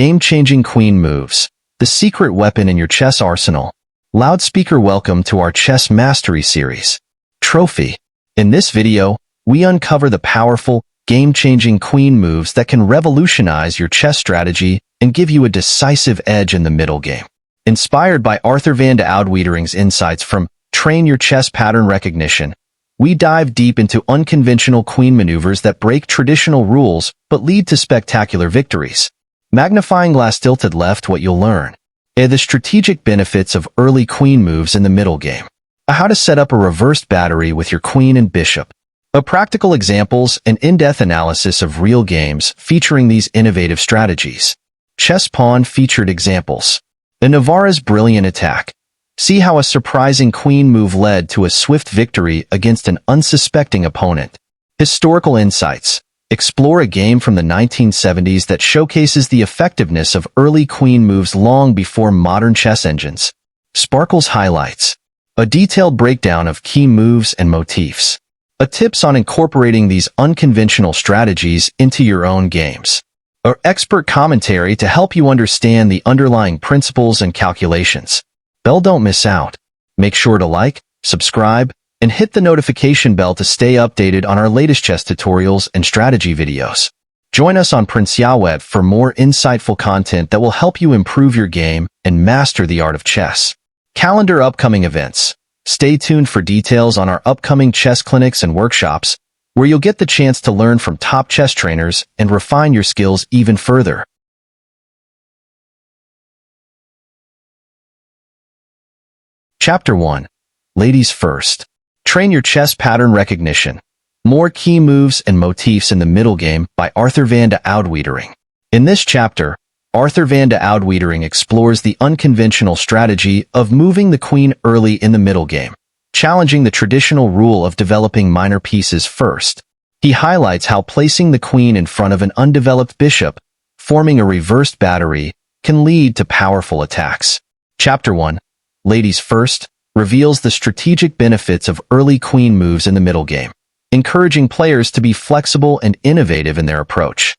Game-changing queen moves, the secret weapon in your chess arsenal. Loudspeaker, welcome to our Chess Mastery series. Trophy. In this video, we uncover the powerful, game-changing queen moves that can revolutionize your chess strategy and give you a decisive edge in the middle game. Inspired by Arthur van de Oudeweetering's insights from Train Your Chess Pattern Recognition, we dive deep into unconventional queen maneuvers that break traditional rules but lead to spectacular victories. Magnifying glass tilted left, what you'll learn. The strategic benefits of early queen moves in the middle game. How to set up a reversed battery with your queen and bishop. Practical examples and in-depth analysis of real games featuring these innovative strategies. Chess pawn featured examples. Navara's brilliant attack. See how a surprising queen move led to a swift victory against an unsuspecting opponent. Historical insights. Explore a game from the 1970s that showcases the effectiveness of early queen moves long before modern chess engines. Sparkle's highlights. A detailed breakdown of key moves and motifs. Tips on incorporating these unconventional strategies into your own games. Expert commentary to help you understand the underlying principles and calculations. Don't miss out. Make sure to like, subscribe, and hit the notification bell to stay updated on our latest chess tutorials and strategy videos. Join us on princeyahwetv for more insightful content that will help you improve your game and master the art of chess. Calendar upcoming events. Stay tuned for details on our upcoming chess clinics and workshops, where you'll get the chance to learn from top chess trainers and refine your skills even further. Chapter 1. Ladies First. Train Your Chess Pattern Recognition. More Key Moves and Motifs in the Middle Game by Arthur van de Oudeweetering. In this chapter, Arthur van de Oudeweetering explores the unconventional strategy of moving the queen early in the middle game, challenging the traditional rule of developing minor pieces first. He highlights how placing the queen in front of an undeveloped bishop, forming a reversed battery, can lead to powerful attacks. Chapter 1. Ladies First reveals the strategic benefits of early queen moves in the middle game, encouraging players to be flexible and innovative in their approach.